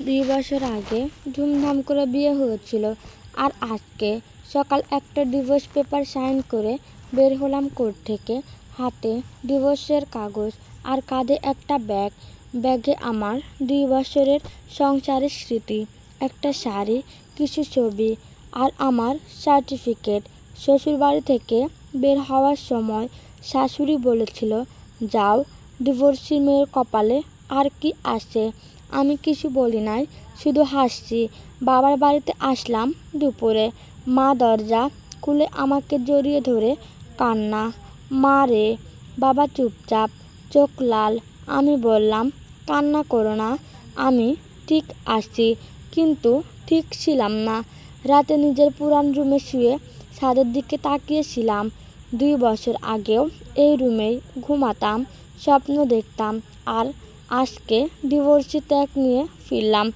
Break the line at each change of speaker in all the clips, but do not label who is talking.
2 বছর আগে ধুমধাম করে বিয়ে হয়েছিল, আর আজকে সকাল একটা ডিভোর্স পেপার সাইন করে বের হলাম কোর্ট থেকে। হাতে ডিভোর্সের কাগজ আর কাঁধে একটা ব্যাগ। ব্যাগে আমার 2 বছরের সংসারের স্মৃতি, একটা শাড়ি, কিছু ছবি আর আমার সার্টিফিকেট। শ্বশুরবাড়ি থেকে বের হওয়ার সময় শাশুড়ি বলেছিল, যাও, ডিভোর্সি মেয়ের কপালে আর কি আসে। আমি কিছু বলি নাই, শুধু হাসছি। বাবার বাড়িতে আসলাম দুপুরে। মা দরজা খুলে আমাকে জড়িয়ে ধরে কান্না। মা রে। বাবা চুপচাপ, চোখ লাল। আমি বললাম, কান্না করো না, আমি ঠিক আছি। কিন্তু ঠিক ছিলাম না। রাতে নিজের পুরান রুমে শুয়ে ছাদের দিকে তাকিয়েছিলাম। 2 বছর আগেও এই রুমেই ঘুমাতাম, স্বপ্ন দেখতাম। আর আজকে ডিভোর্সি ত্যাগ নিয়ে ফিরলাম।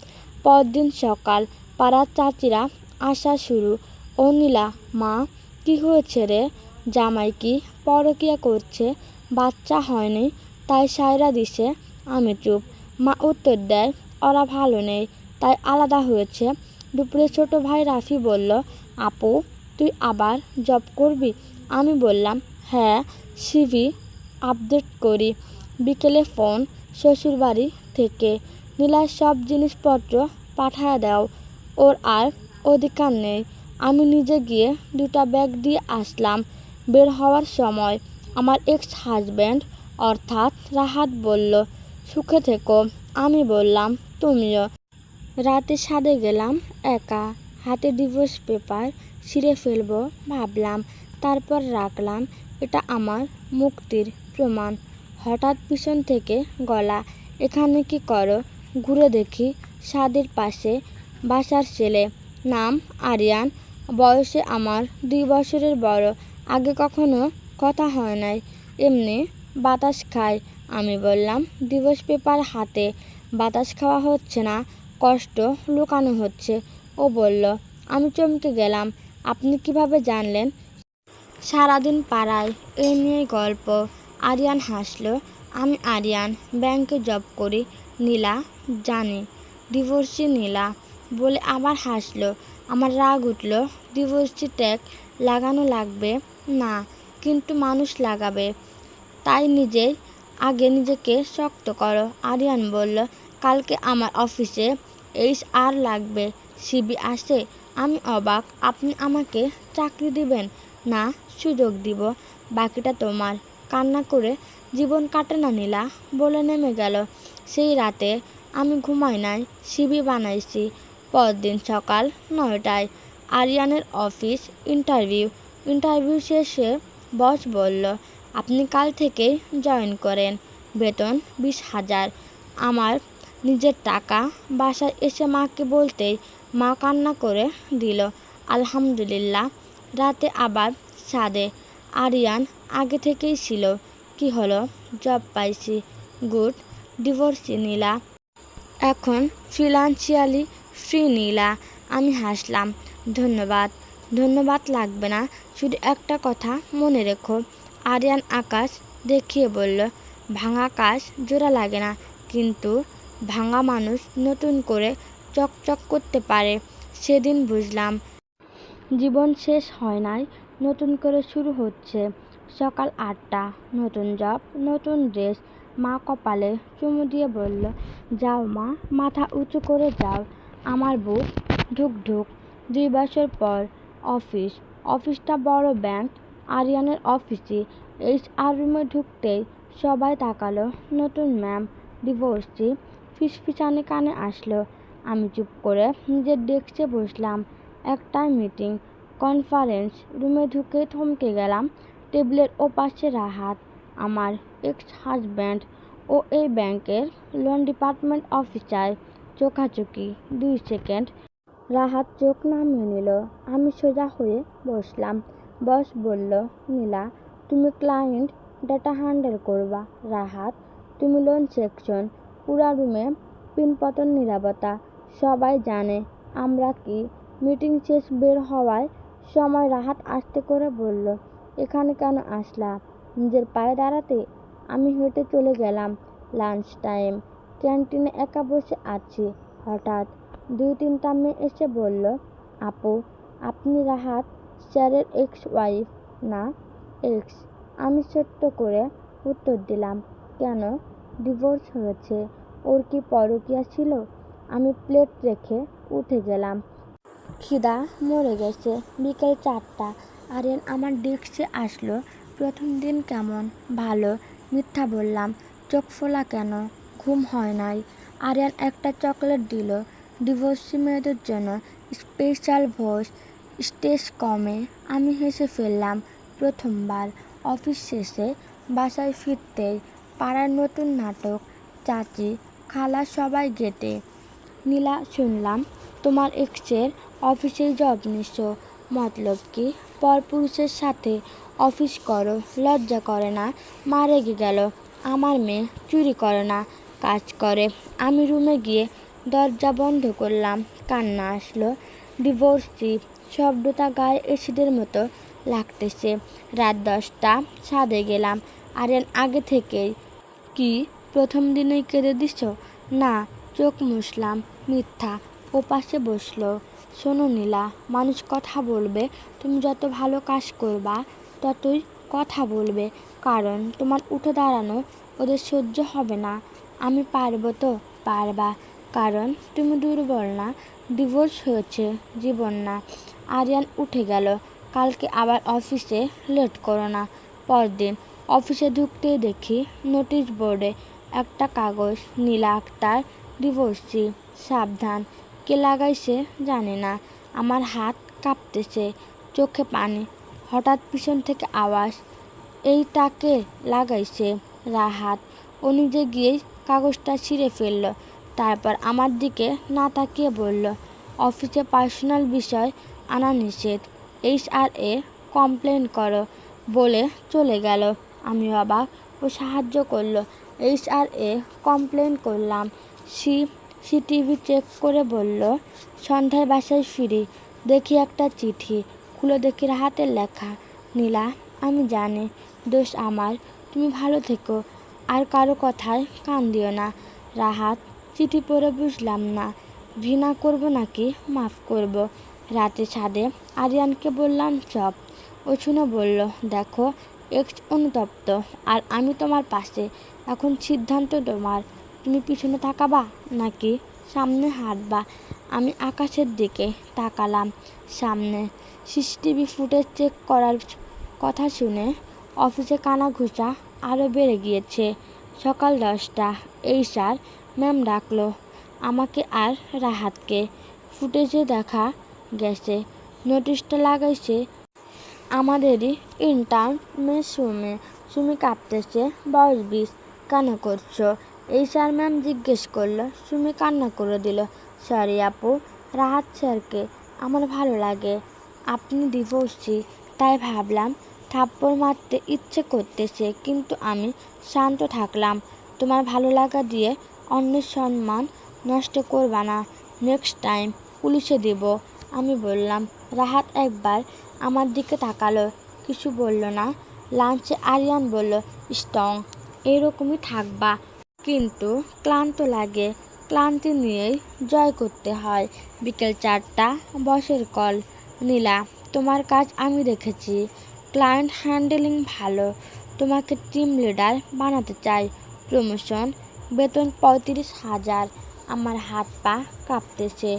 পরদিন সকাল, পাড়ার চাচিরা আসা শুরু। ও নীলা, মা, কি হয়েছে রে? জামাই কি পরকিয়া করছে? বাচ্চা হয়নি তাই সায়রা দিছে। আমি চুপ। মা উত্তর দেয়, ওরা ভালো নেই তাই আলাদা হয়েছে। দুপুরে ছোট ভাই রাফি বলল, আপু, তুই আবার জব করবি? আমি বললাম, হ্যাঁ, সিভি আপডেট করি। বিকেলে ফোন শ্বশুরবাড়ি থেকে, নীলার সব জিনিসপত্র পাঠায় দাও, ওর আর অধিকার নেই। আমি নিজে গিয়ে 2টা ব্যাগ দিয়ে আসলাম। বের হওয়ার সময় আমার এক্স হাজব্যান্ড অর্থাৎ রাহাত বলল, সুখে থেকো। আমি বললাম, তুমিও। রাতে ছাদে গেলাম একা। হাতে ডিভোর্স পেপার, ছিঁড়ে ফেলবো ভাবলাম, তারপর রাখলাম। এটা আমার মুক্তির প্রমাণ। হঠাৎ পিছন থেকে গলা, এখানে কি করো? ঘুরে দেখি ছাদের পাশে বাসার ছেলে, নাম আরিয়ান, বয়সে আমার 2 বছরের বড়। আগে কখনো কথা হয় নাই, এমনি বাতাস খায়। আমি বললাম, ডিভোর্স পেপার হাতে, বাতাস খাওয়া হচ্ছে না, কষ্ট লুকানো হচ্ছে। ও বলল। আমি চমকে গেলাম, আপনি কিভাবে জানলেন? সারাদিন পাড়ায় এই নিয়েই গল্প। আরিয়ান হাসল। আমি আরিয়ান, ব্যাংকে জব করি। নীলা, জানি। ডিভোর্সি নীলা বলে আবার হাসল। আমার রাগ উঠল। ডিভোর্সি ট্যাগ লাগানো লাগবে না, কিন্তু মানুষ লাগাবে। তাই আগে নিজেকে শক্ত করো। আরিয়ান বলল, কালকে আমার অফিসে HR লাগবে, সিবি আসে। আমি অবাক। আপনি আমাকে চাকরি দিবেন? না, সুযোগ দিব, বাকিটা তোমার। কান্না করে জীবন কাটে না নীলা, বলে নেমে গেল। সেই রাতে আমি ঘুমাই নাই, সিবি বানাইছি। পরদিন সকাল 9টায় আরিয়ানের অফিস ইন্টারভিউ শেষে বস বলল, আপনি কাল থেকেই জয়েন করেন, বেতন 20,000। আমার নিজের টাকা। বাসায় এসে মাকে বলতেই মা কান্না করে দিল। আলহামদুলিল্লাহ। রাতে আবার ছাদে। আরিয়ান আগে থেকেই ছিল। কি হলো? জব পাইছি। গুড। ডিভোর্সি নীলা, এখন ফিনান্সিয়ালি ফ্রি নীলা। আমি হাসলাম। ধন্যবাদ। ধন্যবাদ লাগবে না, শুধু একটা কথা মনে রেখো। আরিয়ান আকাশ দেখিয়ে বলল, ভাঙা কাজ জোড়া লাগে না, কিন্তু ভাঙা মানুষ নতুন করে চকচক করতে পারে। সেদিন বুঝলাম, জীবন শেষ হয় নাই, নতুন করে শুরু হচ্ছে। সকাল 8টা, নতুন জব, নতুন ড্রেস। মা কপালে চুমু দিয়ে বলল, যাও মা, মাথা উঁচু করে যাও। আমার বুক ঢুক ঢুক। 2 বছর পর অফিসটা বড় ব্যাংক। আরিয়ানের অফিসে HR রুমে ঢুকতেই সবাই তাকালো। নতুন ম্যাম, ডিভোর্সি। ফিসফিসানি কানে আসলো। আমি চুপ করে নিজের ডেস্কে বসলাম। একটাই মিটিং, কনফারেন্স রুমে ঢুকে থমকে গেলাম। টেবিলের ওপাশে রাহাত, আমার এক্স হাজব্যান্ড। ও এই ব্যাংকের লোন ডিপার্টমেন্ট অফিসার। চোখাচোখি 2 সেকেন্ড। রাহাত চোখ নামিয়ে নিল। আমি সোজা হয়ে বসলাম। বস বলল, নীলা, তুমি ক্লায়েন্ট ডেটা হ্যান্ডেল করবা। রাহাত, তুমি লোন সেকশন। পুরা রুমে পিনপতন নীরবতা। সবাই জানে আমরা কি। মিটিং শেষ বের হওয়ার সময় রাহাত আস্তে করে বলল, এখানে কেন আসলা? নিজের পায়ে দাঁড়াতে? আমি হেঁটে চলে গেলাম। লাঞ্চ টাইম, ক্যান্টিনে একা বসে আছি। হঠাৎ 2-3টা মেয়ে এসে বলল, আপু, আপনি রাহাত স্যারের এক্স ওয়াইফ না? এক্স। আমি ছোট্ট করে উত্তর দিলাম, কেন? ডিভোর্স হয়েছে। ওর কি পরকীয়া ছিল? আমি প্লেট রেখে উঠে গেলাম। খিদা মরে গেছে। বিকেল 4টা। আরিয়ান আমার ডেস্কে আসলো। প্রথম দিন কেমন? ভালো। মিথ্যা বললাম। চোখ ফোলা কেন? ঘুম হয় নাই। আরিয়ান একটা চকলেট দিল। ডিভোর্সি মেয়েদের জন্য স্পেশাল ভোজ। স্টেজ কমে। আমি হেসে ফেললাম। প্রথমবার। অফিস শেষে বাসায় ফিরতেই পাড়ার নতুন নাটক। চাচি, খালা সবাই গেটে। নীলা, শুনলাম তোমার এক্সের অফিসেই জব নিছো। মতলব কি? পরপুরুষের সাথে অফিস করো, লজ্জা করে না? মা রেগে গেল। আমার মেয়ে চুরি করে না, কাজ করে। আমি রুমে গিয়ে দরজা বন্ধ করলাম। কান্না আসলো। ডিভোর্সি শব্দটা গায়ে এসিডের মতো লাগতেছে। রাত 10টা। ছাদে গেলাম। আরিয়ান আগে থেকেই। কি, প্রথম দিনেই কেঁদে দিছো? না, চোখ মুছলাম। মিথ্যা। ও পাশে বসলো। শোনো নীলা, মানুষ কথা বলবে। তুমি যত ভালো কাজ করবা ততই কথা বলবে, কারণ তোমার উঠে দাঁড়ানো ওদের সহ্য হবে না। আমি পারবো তো? পারবা, কারণ তুমি দুর্বল না। ডিভোর্স হয়েছে, জীবন না। আরিয়ান উঠে গেল। কালকে আবার অফিসে লেট করো না। পরদিন অফিসে ঢুকতেই দেখি নোটিশ বোর্ডে একটা কাগজ, নীলা আক্তার ডিভোর্সি। সাবধান। কে লাগাইছে জানি না। আমার হাত কাঁপতেছে, চোখে পানি। হঠাৎ পিছন থেকে আওয়াজ, এইটাকে লাগাইছে? রাহাত। ও নিজে গিয়েই কাগজটা ছিঁড়ে ফেলল। তারপর আমার দিকে না তাকিয়ে বলল, অফিসে পার্সোনাল বিষয় আনা নিষেধ। HR-এ কমপ্লেন করো। বলে চলে গেল। আমি অবাক। ও সাহায্য করলো। HR-এ কমপ্লেন করলাম। সিটিভি চেক করে বলল, সন্ধ্যায় বাসায় ফিরি, দেখি একটা চিঠি। খুলে দেখি রাহাতের লেখা। নীলা, আমি জানি দোষ আমার। তুমি ভালো থেকো, আর কারো কথায় কান দিও না। রাহাত। চিঠি পড়ে বুঝলাম না, ঘৃণা করব নাকি মাফ করব। রাতে ছাদে আরিয়ানকে বললাম সব। ও শুনে বলল, দেখো, এক্স অনুতপ্ত, আর আমি তোমার পাশে। এখন সিদ্ধান্ত তোমার। তুমি পিছনে তাকাবা নাকি সামনে হাঁটবা? আমি আকাশের দিকে তাকালাম। সামনে। সিসিটিভি ফুটেজ চেক করার কথা শুনে অফিসে কানাঘুষা আরও বেড়ে গিয়েছে। সকাল 10টা। HR ম্যাম ডাকলো আমাকে আর রাহাতকে। ফুটেজে দেখা গেছে নোটিশটা লাগাইছে আমাদেরই ইন্টার্ন মেয়ে সুমি। সুমি কাঁপতেছে। বয়স 20। কেন করছো? HR ম্যাম জিজ্ঞেস করলো। সুমি কান্না করে দিল। সরি আপু, রাহাত স্যারকে আমার ভালো লাগে। আপনি ডিভোর্সি, তাই ভাবলাম থাপ্পড় মারতে ইচ্ছে করতেছে, কিন্তু আমি শান্ত থাকলাম। তোমার ভালো লাগা দিয়ে অন্যের সম্মান নষ্ট করবা না। নেক্সট টাইম পুলিশে দিব। আমি বললাম। রাহাত একবার আমার দিকে তাকালো, কিছু বলল না। লাঞ্চে আরিয়ান বলল, স্ট্রং, এরকমই থাকবা, কিন্তু ক্লান্ত লাগে। ক্লান্তি নিয়েই জয় করতে হয়। বিকেল 4টা। বসের কল। নীলা, তোমার কাজ আমি দেখেছি। ক্লায়েন্ট হ্যান্ডেলিং ভালো। তোমাকে টিম লিডার বানাতে চাই। প্রমোশন। বেতন 35,000। আমার হাত পা কাঁপতেছে।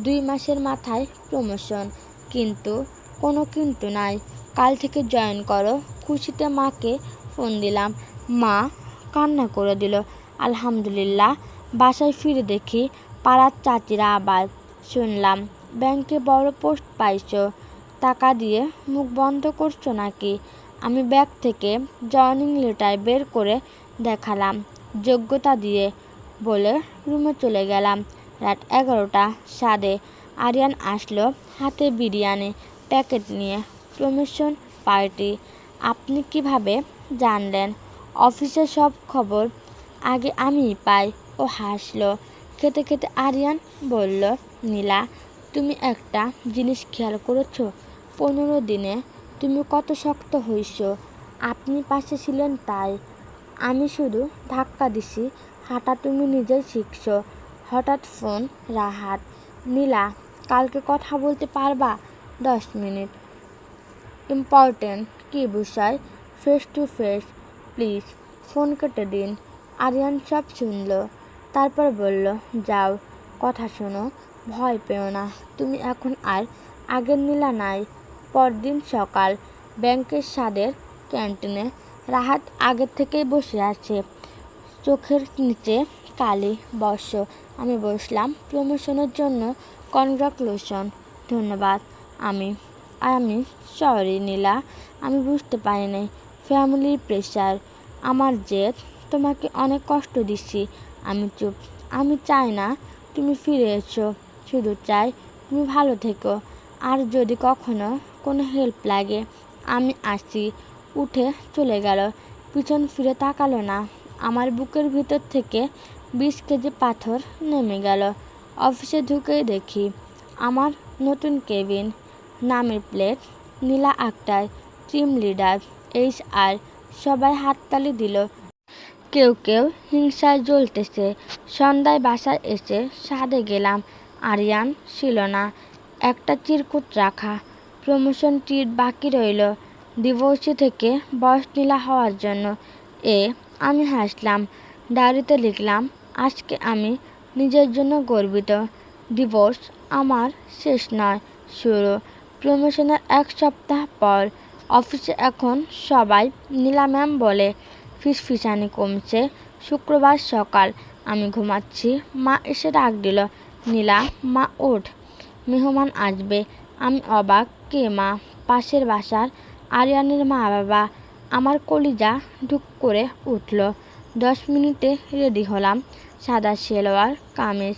2 মাসের মাথায় প্রমোশন। কিন্তু কোনো কিন্তু নাই। কাল থেকে জয়েন করো। খুশিতে মাকে ফোন দিলাম। মা কান্না করে দিল। আলহামদুলিল্লাহ। বাসায় ফিরে দেখি পাড়ার চাচিরা আবার। শুনলাম ব্যাংকে বড় পোস্ট পাইছো। টাকা দিয়ে মুখ বন্ধ করছো নাকি? আমি ব্যাগ থেকে জয়েনিং লেটার বের করে দেখালাম, যোগ্যতা দিয়ে। বলে রুমে চলে গেলাম। রাত 11টা। ছাদে আরিয়ান আসলো, হাতে বিরিয়ানি প্যাকেট নিয়ে। Promotion party. আপনি কিভাবে জানলেন? অফিসের সব খবর আগে আমিই পাই। ও হাসলো। খেতে খেতে আরিয়ান বলল, নীলা, তুমি একটা জিনিস খেয়াল করেছো? 15 দিনে তুমি কত শক্ত হইছো। আপনি পাশে ছিলেন তাই। আমি শুধু ধাক্কা দিছি, হাঁটা তুমি নিজেই শিখছো। হঠাৎ ফোন রাহাত। নীলা, কালকে কথা বলতে পারবা? 10 মিনিট। ইম্পর্টেন্ট। কী বিষয়? Face to face please. Phone কেটে দিন। আরিয়ান সব শুনল, তারপর বলল, যাও, কথা শোনো, ভয় পেও না, তুমি এখন আর আগের নীলা নাই। পরদিন সকাল, ব্যাংকের স্বাদের ক্যান্টিনে রাহাত আগের থেকেই বসে আছে, চোখের নিচে কালি। বসো। আমি বসলাম। প্রমোশনের জন্য কনগ্রাচুলেশন। ধন্যবাদ। আমি আমি সরি নীলা, আমি বুঝতে পারিনি। ফ্যামিলির প্রেশার, আমার জেদ, তোমাকে অনেক কষ্ট দিচ্ছি। আমি চুপ। আমি চাই না তুমি ফিরে এসো, শুধু চাই তুমি ভালো থেকো। আর যদি কখনো কোনো হেল্প লাগে আমি আসি। উঠে চলে গেল, পিছন ফিরে তাকালো না। আমার বুকের ভিতর থেকে 20 কেজি পাথর নেমে গেল। অফিসে ঢুকেই দেখি আমার নতুন কেবিন, নামের প্লেট নীলা আক্তার, টিম লিডার HR। সবাই হাততালি দিল, কেউ কেউ হিংসায় জ্বলতেছে। সন্ধ্যায় বাসায় এসে ছাদে গেলাম। আরিয়ান ছিল না। একটা চিরকুট রাখা, প্রমোশন ট্রিট বাকি রইল, ডিভোর্সি থেকে বয়স নীলা হওয়ার জন্য। আমি হাসলাম। ডায়েরিতে লিখলাম, আজকে আমি নিজের জন্য গর্বিত। ডিভোর্স আমার শেষ নয়, শুরু। প্রমোশনের 1 সপ্তাহ পর অফিসে এখন সবাই নীলা ম্যাম বলে। ফিসফিসানি কমছে। শুক্রবার সকাল, আমি ঘুমাচ্ছি, মা এসে ডাক দিল, নীলা, মা ওঠ, মেহমান আসবে। আমি অবাক, কে মা? পাশের বাসার আরিয়ানের মা বাবা। আমার কলিজা ঢুক করে উঠল। 10 মিনিটে রেডি হলাম, সাদা সালোয়ার কামিজ।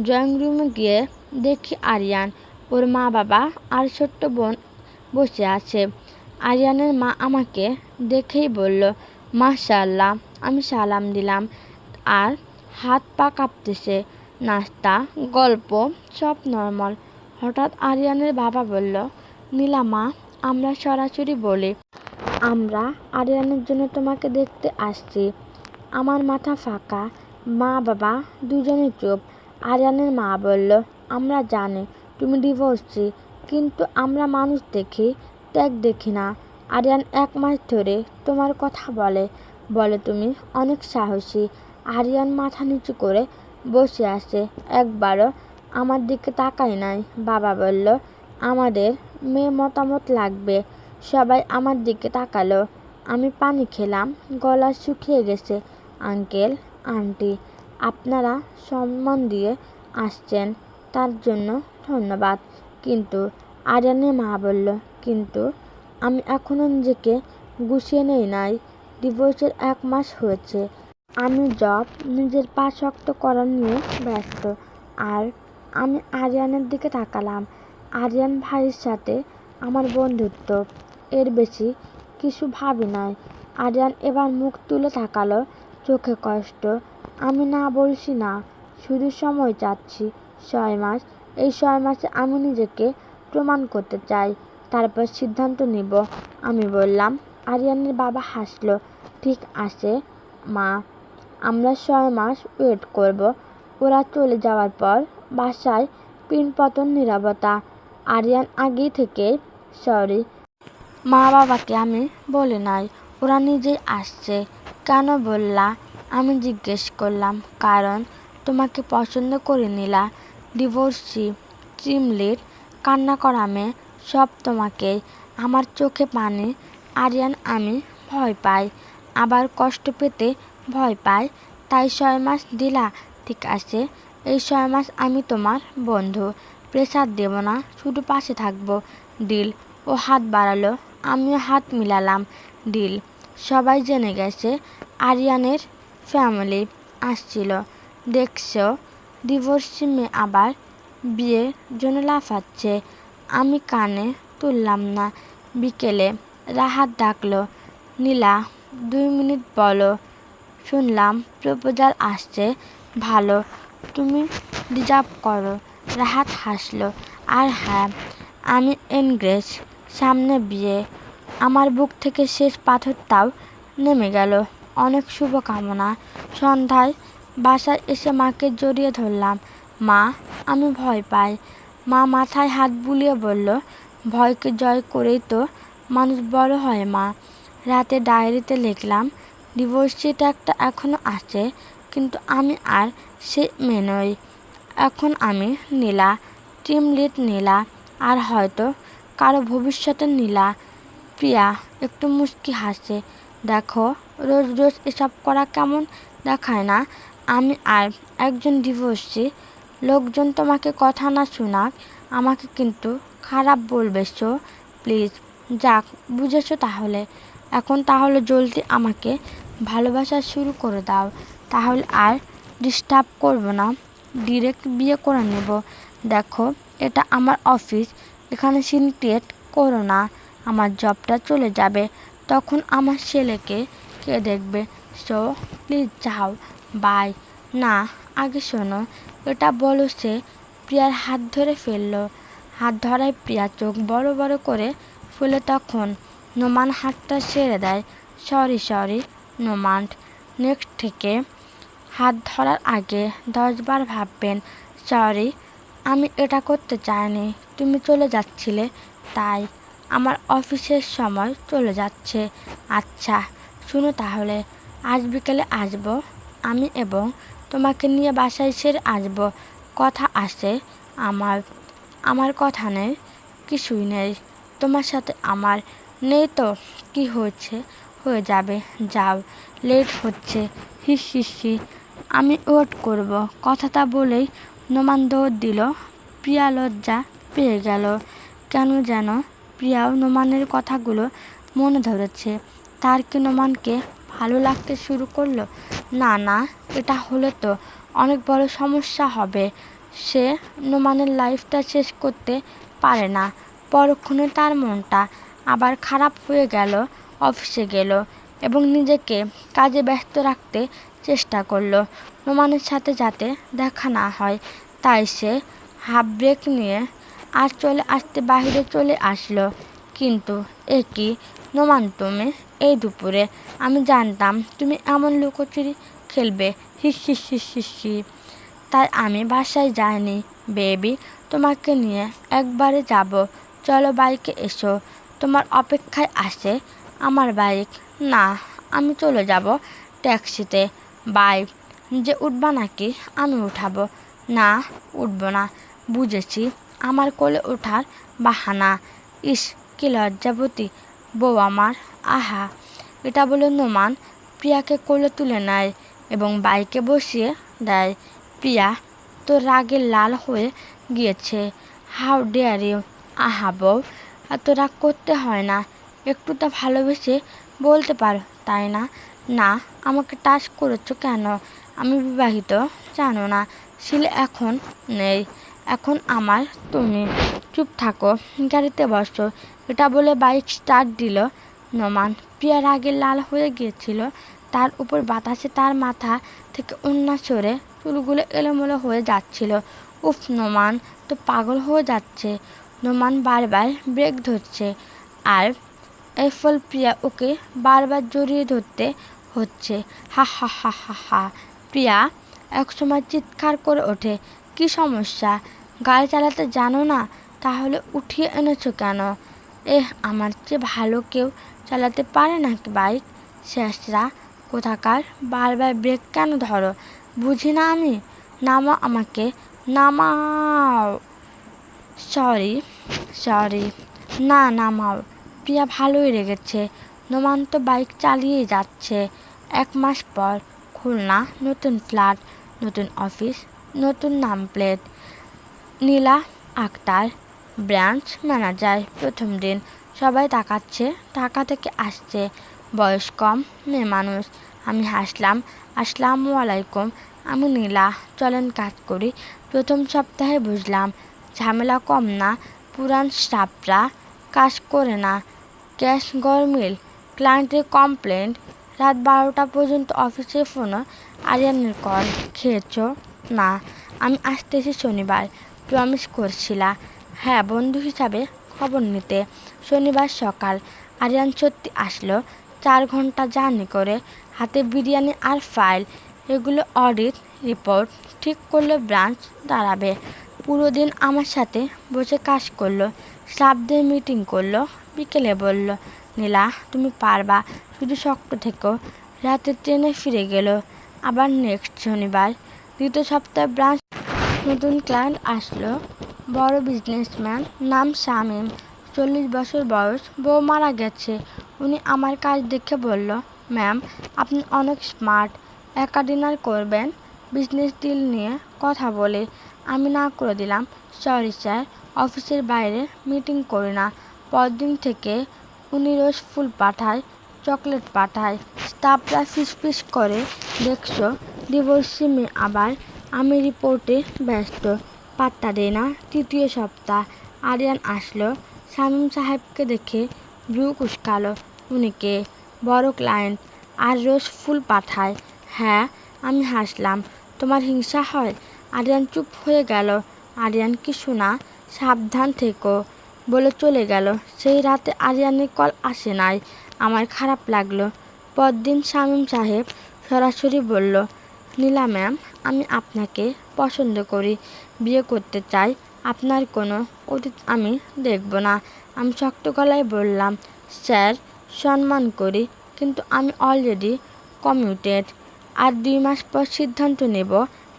ড্রয়িং রুমে গিয়ে দেখি আরিয়ান, ওর মা বাবা আর ছোট্ট বোন বসে আছে। আরিয়ানের মা আমাকে দেখেই বলল, মাশাআল্লাহ। আমি সালাম দিলাম, আর হাত পা কাঁপতেছে। নাস্তা, গল্প, সব নর্মাল। হঠাৎ আরিয়ানের বাবা বলল, নীলা মা, আমরা সরাসরি বলি, আমরা আরিয়ানের জন্য তোমাকে দেখতে আসছি। আমার মাথা ফাঁকা। মা বাবা দুজনে চুপ। আরিয়ানের মা বলল, আমরা জানি তুমি ডিভোর্সি, কিন্তু আমরা মানুষ দেখি, ত্যাগ দেখি না। আরিয়ান 1 মাস ধরে তোমার কথা বলে, বলে তুমি অনেক সাহসী। আরিয়ান মাথা নিচু করে বসে আছে, একবারও আমার দিকে তাকায় নাই। বাবা বলল, আমাদের মেয়ে মতামত লাগবে। সবাই আমার দিকে তাকালো। আমি পানি খেলাম, গলা শুকিয়ে গেছে। আঙ্কেল, আন্টি, আপনারা সম্মান দিয়ে আসছেন, তার জন্য ধন্যবাদ। কিন্তু আরিয়ানের মা বলল, কিন্তু আমি এখনও নিজেকে গুছিয়ে নেই নাই। ডিভোর্সের 1 মাস হয়েছে। আমি জব, নিজের পা শক্ত করা নিয়ে ব্যস্ত। আর আমি আরিয়ানের দিকে তাকালাম। আরিয়ান ভাইয়ের সাথে আমার বন্ধুত্ব, এর বেশি কিছু ভাবি নাই। আরিয়ান এবার মুখ তুলে তাকালো, চোখে কষ্ট। আমি না বলছি না, শুধু সময় চাচ্ছি। 6 মাস। এই 6 মাসে আমি নিজেকে প্রমাণ করতে চাই, তারপর সিদ্ধান্ত নিব। আমি বললাম। আরিয়ানের বাবা হাসলো, ঠিক আছে মা, আমরা 6 মাস ওয়েট করব। ওরা চলে যাওয়ার পর বাসায় পিনপতন নীরবতা। আরিয়ান আগেই থেকে সরি। মা বাবাকে আমি বলি নাই, ওরা নিজেই আসছে। কেন বললা? আমি জিজ্ঞেস করলাম। কারণ তোমাকে পছন্দ করে নীলা, ডিভোর্সি, টিম লিড, কান্না করা মেয়ে, সব তোমাকেই। আমার চোখে পানি। আরিয়ান, আমি ভয় পাই, আবার কষ্ট পেতে ভয় পাই, তাই 6 মাস দিলা। ঠিক আছে, এই 6 মাস আমি তোমার বন্ধু, প্রেসার দেব না, শুধু পাশে থাকবো। ডিল? ও হাত বাড়ালো, আমিও হাত মিলালাম। ডিল? সবাই জেনে গেছে আরিয়ানের ফ্যামিলি আসছিল। দেখছো, ডিভোর্সি মেয়ে আবার বিয়ের জন্য লাফাচ্ছে। আমি কানে তুললাম না। বিকেলে রাহাত ডাকলো, নীলা, 2 মিনিট বলো। শুনলাম প্রপোজাল আসছে। ভালো, তুমি ডিজার্ভ করো। রাহাত হাসলো, আর হ্যাঁ, আমি এনগেজ, সামনে বিয়ে। আমার বুক থেকে শেষ পাথরটাও নেমে গেল। অনেক শুভকামনা। সন্ধ্যায় বাসায় এসে মাকে জড়িয়ে ধরলাম। মা, আমি ভয় পাই। মা মাথায় হাত বুলিয়ে বলল, ভয়কে জয় করেই তো মানুষ বড় হয় মা। রাতে ডায়েরিতে লিখলাম, ডিভোর্স চিঠি একটা এখনও আছে, কিন্তু আমি আর সে মেয়ে নই। এখন আমি নীলা, টিম লিড নীলা, আর হয়তো কারো ভবিষ্যতের নীলা। প্রিয়া একটু মুচকি হাসে। দেখো, রোজ রোজ এসব করা কেমন দেখায় না? আমি আর একজন ডিভোর্সি। লোকজন তোমাকে কথা না শোনাক, আমাকে কিন্তু খারাপ বলবে। সো প্লিজ, যাক, বুঝেছো তাহলে? এখন তাহলে জলদি আমাকে ভালোবাসা শুরু করে দাও, তাহলে আর ডিস্টার্ব করবো না, ডিরেক্ট বিয়ে করে নেব। দেখো, এটা আমার অফিস, এখানে সিন ক্রিয়েট করো না। আমার জবটা চলে যাবে, তখন আমার ছেলেকে কে দেখবে? সো প্লিজ যাও, বাই। না, আগে শোনো, এটা বলো। সে প্রিয়ার হাত ধরে ফেললো। হাত ধরায় প্রিয়া চোখ বড় বড় করে ফেলে। তখন নোমান হাতটা ছেড়ে দেয়। সরি নোমান, নেক্সট থেকে হাত ধরার আগে 10 বার ভাববেন। সরি, আমি এটা করতে চাইনি। তুমি চলে যাচ্ছিলে, তাই। আমার অফিসের সময় চলে যাচ্ছে। আচ্ছা, শুনো তাহলে, আজ বিকেলে আসবো আমি, এবং তোমাকে নিয়ে বাসায় ছেড়ে আসবো। কথা আছে আমার। আমার কথা নেই? কিছুই নেই। তোমার সাথে আমার নেই তো কি হয়েছে? হয়ে যাবে, যাও, লেট হচ্ছে। হি হি হি। আমি ওয়েট করব। কথাটা বলেই নোমান দৌড় দিল। প্রিয়া লজ্জা পেয়ে গেল। কেন যেন প্রিয়াও নোমানের কথাগুলো মনে ধরেছে। তার কি নোমানকে ভালো লাগতে শুরু করলো? না, এটা হলে তো অনেক বড় সমস্যা হবে। সে নোমানের লাইফটা শেষ করতে পারে না। পরক্ষণে তার মনটা আবার খারাপ হয়ে গেল। অফিসে গেল এবং নিজেকে কাজে ব্যস্ত রাখতে চেষ্টা করলো, নোমানের সাথে যাতে দেখা না হয়। তাই সে হাফ ব্রেক নিয়ে আর চলে আসতে বাহিরে চলে আসলো। কিন্তু এ কি নোমান, তুমি এই দুপুরে? আমি জানতাম তুমি এমন লুকোচুরি খেলবে। হি হি হি হি হি। তাই আমি বাসায় যাইনি বেবি, তোমাকে নিয়ে একবারে যাব। চলো বাইকে এসো, তোমার অপেক্ষায় আছে আমার বাইক। না, আমি চলে যাব ট্যাক্সিতে। বাই। যে উঠবা নাকি আমি উঠাবো? না, উঠবো না। বুঝেছি, আমার কোলে ওঠার বাহানা। ইস, কি লজ্জাবতী বউ আমার। আহা। এটা বলে নোমান প্রিয়াকে কোলে তুলে নেয় এবং বাইকে বসিয়ে দেয়। প্রিয়া তো রাগে লাল হয়ে গিয়েছে। How dare you! আহা বউ, এত রাগ করতে হয় না। একটু তো ভালোবেসে বলতে পারো, তাই না? না, আমাকে টাচ করেছো কেন? আমি বিবাহিত, জানো না? ছেলে এখন নেই, এখন আমার তুমি। চুপ থাকো, গাড়িতে বসো। এটা বলে বাইক স্টার্ট দিল নোমান। প্রিয়া রাগে লাল হয়ে গিয়েছিল। তার উপর বাতাসে তার মাথা থেকে ওড়না সরে চুলগুলো এলোমেলো হয়ে যাচ্ছিল। উফ, নোমান তো পাগল হয়ে যাচ্ছে। নোমান বারবার ব্রেক ধরছে, আর এর ফল প্রিয়া ওকে বারবার জড়িয়ে ধরতে হচ্ছে। হা হা হা হা হা। প্রিয়া একসময় চিৎকার করে ওঠে, কি সমস্যা? গাড়ি চালাতে জানো না? তাহলে উঠিয়ে এনেছো কেন? আমার চেয়ে ভালো কেউ চালাতে পারে নাকি বাইক? শেষরা কোথাকার, বারবার ব্রেক কেন ধরো? বুঝি না আমি? নামাও আমাকে, নামাও। সরি। না, নামাও। প্রিয়া ভালোই রেগেছে। নোমান তো বাইক চালিয়েই যাচ্ছে। 1 মাস পর খুলনা, নতুন ফ্ল্যাট, নতুন অফিস, নতুন নাম প্লেট। নীলা আক্তার, ব্রাঞ্চ ম্যানেজার। প্রথম দিন সবাই তাকাচ্ছে, ঢাকা থেকে আসছে, বয়স কম, মেয়ে মানুষ। আমি হাসলাম, আসসালামু আলাইকুম, আমি নীলা, চলেন কাজ করি। প্রথম সপ্তাহে বুঝলাম ঝামেলা কম না, পুরান স্টাফরা কাজ করে না, ক্যাশ গরমিল, ক্লায়েন্টের কমপ্লেন্ট। রাত 12টা পর্যন্ত অফিসে ফোনে আরিয়ানের কল। খেয়েছো? না, আমি আসতেছি শনিবার, প্রমিস করছিলা। হ্যাঁ, বন্ধু হিসাবে খবর নিতে। শনিবার সকাল আরিয়ান সত্যি আসলো। 4 ঘন্টা জার্নি করে, হাতে বিরিয়ানি আর ফাইল। এগুলো অডিট রিপোর্ট ঠিক করলো, ব্রাঞ্চ দাঁড়াবে। পুরো দিন আমার সাথে বসে কাজ করলো, স্টাফদের মিটিং করলো। বিকেলে বলল, নীলা তুমি পারবা, শুধু শক্ত থেকো। রাতে ট্রেনে ফিরে গেল। আবার নেক্সট শনিবার, দ্বিতীয় সপ্তাহে ব্রাঞ্চ। নতুন ক্লায়েন্ট আসলো, বড় বিজনেসম্যান, নাম শামীম, 40 বছর বয়স, বউ মারা গেছে। উনি আমার কাজ দেখে বলল, ম্যাম আপনি অনেক স্মার্ট, একা ডিনার করবেন, বিজনেস ডিল নিয়ে কথা বলে। আমি না করে দিলাম, সরি স্যার, অফিসের বাইরে মিটিং করি না। পরদিন থেকে উনি রোজ ফুল পাঠায়, চকলেট পাঠায়। স্টাফরা ফিসফিস করে, দেখছো ডিভোর্সি মেয়ে আবার। আমি রিপোর্টে ব্যস্ত, পাত্তা দেয় না। তৃতীয় সপ্তাহ, আরিয়ান আসলো। শামীম সাহেবকে দেখে ব্রু কুঁচকালো। উনি কে? বড় ক্লায়েন্ট, আর রোজ ফুল পাঠায়। হ্যাঁ, আমি হাসলাম। তোমার হিংসা হয়? আরিয়ান চুপ হয়ে গেল। আরিয়ান কিছু না, সাবধান থেকো বলে চলে গেল। সেই রাতে আরিয়ানের কল আসে নাই। আমার খারাপ লাগলো। পরদিন শামীম সাহেব সরাসরি বলল, নীলা ম্যাম, আমি আপনাকে পছন্দ করি, বিয়ে করতে চাই। আপনার কোনো অতীত আমি দেখব না। আমি শক্ত গলায় বললাম, স্যার সম্মান করি, কিন্তু আমি অলরেডি কমিউটেড। আর 2 মাস পর সিদ্ধান্ত নেব।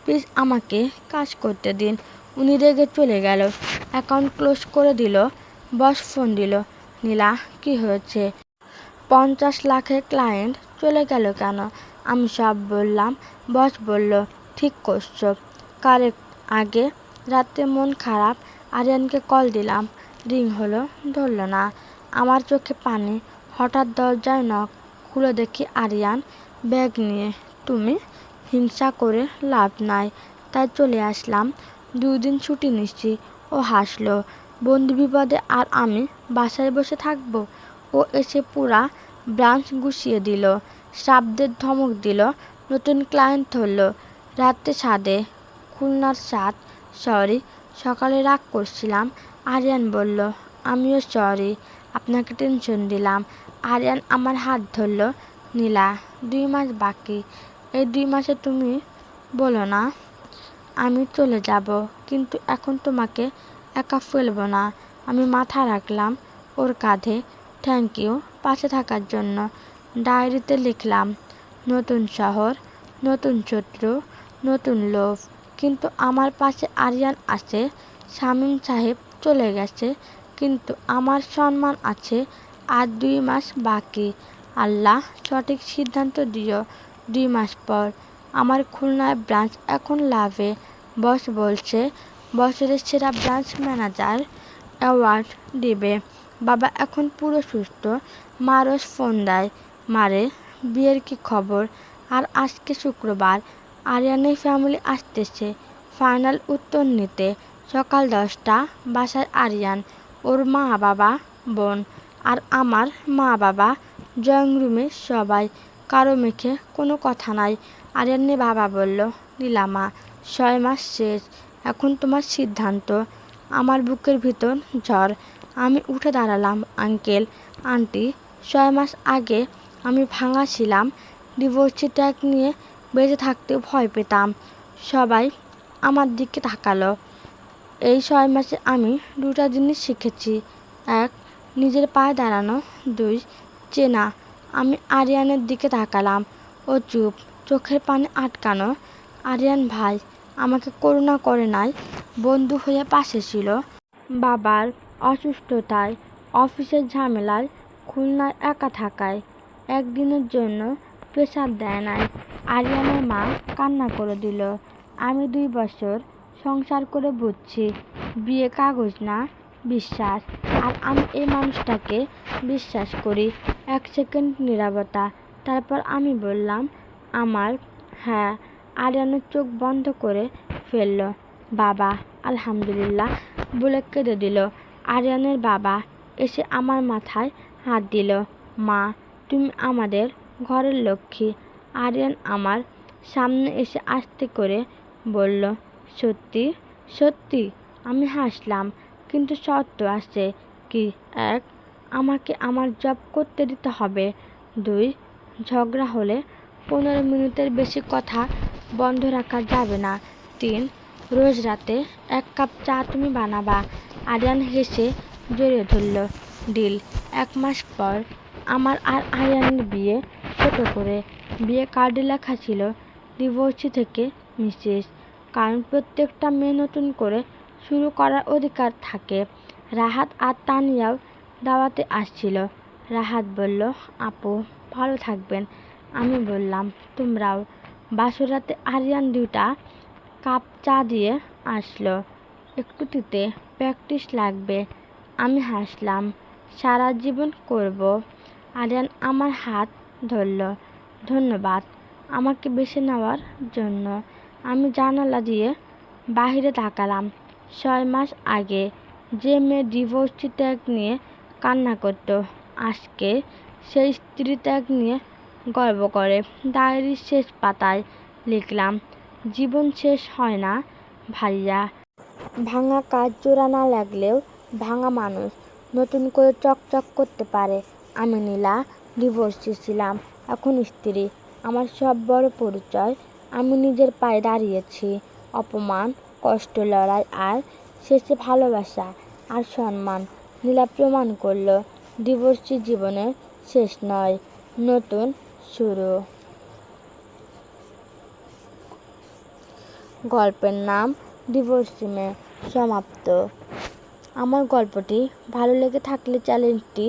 প্লিজ আমাকে কাজ করতে দিন। উনি রেগে চলে গেল, অ্যাকাউন্ট ক্লোজ করে দিল। বস ফোন দিল, নীলা কি হয়েছে? 50 লাখের ক্লায়েন্ট চলে গেল কেন? আমি সব বললাম। বস বলল, ঠিক করছো। কারেক্ট। আগে রাতে মন খারাপ, আরিয়ানকে কল দিলাম, রিং হলো, ধরল না। আমার চোখে পানি। হঠাৎ দরজায় নক, খুলে দেখি আরিয়ান ব্যাগ নিয়ে। তুমি? হিংসা করে লাভ নাই, তাই চলে আসলাম। 2 দিন ছুটি নিচ্ছি। ও হাসলো, বন্ধু বিপদে আর আমি বাসায় বসে থাকবো? ও এসে পুরা ব্রাঞ্চ গুছিয়ে দিল, স্টাফদের ধমক দিল, নতুন ক্লায়েন্ট ধরল। রাতে ছাদে, খুলনার ছাদ। সরি, সকালে রাগ করছিলাম। আরিয়ান বলল, আমিও সরি, আপনাকে টেনশন দিলাম। আরিয়ান আমার হাত ধরল। নীলা, 2 মাস বাকি। এই 2 মাসে তুমি বলো না আমি চলে যাব, কিন্তু এখন তোমাকে একা ফেলবো না। আমি মাথা রাখলাম ওর কাঁধে। থ্যাংক ইউ পাশে থাকার জন্য। ডায়েরিতে লিখলাম, নতুন শহর, নতুন শত্রু, নতুন লোভ, কিন্তু আমার পাশে আরিয়ান আছে। শামীম সাহেব চলে গেছে, কিন্তু আমার সম্মান আছে। আর 2 মাস বাকি। আল্লাহ সঠিক সিদ্ধান্ত দিও। 2 মাস পর আমার খুলনায় ব্রাঞ্চ এখন লাভে। বস বলছে বছরের সেরা ব্রাঞ্চ ম্যানেজার অ্যাওয়ার্ড দিবে। বাবা এখন পুরো সুস্থ। মা রোজ ফোন দেয়, মারে বিয়ের কি খবর? আর আজকে শুক্রবার, আরিয়ানের ফ্যামিলি আসতেছে ফাইনাল উত্তর নিতে। সকাল 10টা, বাসায় আরিয়ান, ওর মা বাবা, বোন আর আমার মা বাবা। ড্রয়িং রুমে সবাই, কারো মুখে কোনো কথা নাই। আরিয়ানের বাবা বলল, নীলামা, 6 মাস শেষ, এখন তোমার সিদ্ধান্ত। আমার বুকের ভিতর ঝড়। আমি উঠে দাঁড়ালাম। আঙ্কেল, আন্টি, 6 মাস আগে আমি ভাঙা ছিলাম। ডিভোর্সি ট্যাগ নিয়ে বেঁচে থাকতে ভয় পেতাম। সবাই আমার দিকে তাকালো। এই 6 মাসে আমি 2টা জিনিস শিখেছি। 1, নিজের পায়ে দাঁড়ানো। 2, চেনা। আমি আরিয়ানের দিকে তাকালাম। ও চুপ, চোখের পানি আটকানো। আরিয়ান ভাই আমাকে করুণা করে নাই, বন্ধু হয়ে পাশে ছিল। বাবার অসুস্থতায়, অফিসের ঝামেলায়, খুলনায় একা থাকায় একদিনের জন্য প্রেসার দেয় নাই। আরিয়ানের মা কান্না করে দিল। আমি 2 বছর সংসার করে বুঝছি, বিয়ে কাগজ না, বিশ্বাস। আর আমি এই মানুষটাকে বিশ্বাস করি। 1 সেকেন্ড নীরবতা, তারপর আমি বললাম, আমার। হ্যাঁ। আরিয়ানের চোখ বন্ধ করে ফেলল। বাবা আলহামদুলিল্লাহ বলে কেঁদে দিল। আরিয়ানের বাবা এসে আমার মাথায় হাত দিল। মা, তুমি আমাদের ঘরের লক্ষ্মী। আরিয়ান আমার সামনে এসে আস্তে করে বলল, সত্যি? সত্যি। আমি হাসলাম, কিন্তু শর্ত আছে। কি? 1, আমাকে আমার জব করতে দিতে হবে। 2, ঝগড়া হলে 15 মিনিটের বেশি কথা বন্ধ রাখা যাবে না। 3. রোজ রাতে 1 কাপ চা তুমি বানাবা। আরিয়ান হেসে জড়িয়ে ধরল। ডিল। 1 মাস পর আমার আর আরিয়ানের বিয়ে। ছোট করে বিয়ে কার্ডে লেখা ছিল ডিভোর্সি থেকে মিসেস। কারণ প্রত্যেকটা মেয়ে নতুন করে শুরু করার অধিকার থাকে। রাহাত আর তানিয়াও দাওয়াতে আসছিল। রাহাত বলল, আপু ভালো থাকবেন। আমি বললাম, তোমরাও। বাসর রাতে আরিয়ান 2টা কাপ চা দিয়ে আসলো। একটুতে প্র্যাকটিস লাগবে। আমি হাসলাম। সারা জীবন করব। আরিয়ান আমার হাত ধরল। ধন্যবাদ আমাকে বেছে নেওয়ার জন্য। আমি জানালা দিয়ে বাহিরে তাকালাম। 6 মাস আগে যে মেয়ে ডিভোর্সি ত্যাগ নিয়ে কান্না করত, আজকে সেই স্ত্রী ত্যাগ নিয়ে গর্ব করে। ডায়েরির শেষ পাতায় লিখলাম, জীবন শেষ হয় না ভাইয়া। ভাঙা কাজ জোড়া না লাগলেও ভাঙা মানুষ নতুন করে চকচক করতে পারে। আমি নীলা, ডিভোর্সি ছিলাম, এখন স্ত্রী। আমার সব বড় পরিচয়। আমি নিজের পায়ে দাঁড়িয়েছি। অপমান, কষ্ট, লড়াই আর শেষে ভালোবাসা আর সম্মান। নীলা প্রমাণ করল ডিভোর্সি জীবনের শেষ নয়, নতুন শুরু। গল্পের নাম ডিভোর্সি মেয়ে। সমাপ্ত। আমার গল্পটি ভালো লেগে থাকলে চ্যানেলটি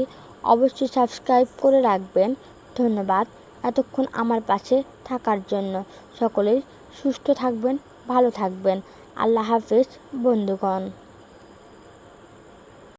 অবশ্যই সাবস্ক্রাইব করে রাখবেন। ধন্যবাদ এতক্ষণ আমার পাশে থাকার জন্য। সকলেই সুস্থ থাকবেন, ভালো থাকবেন। আল্লাহ হাফেজ বন্ধুগণ।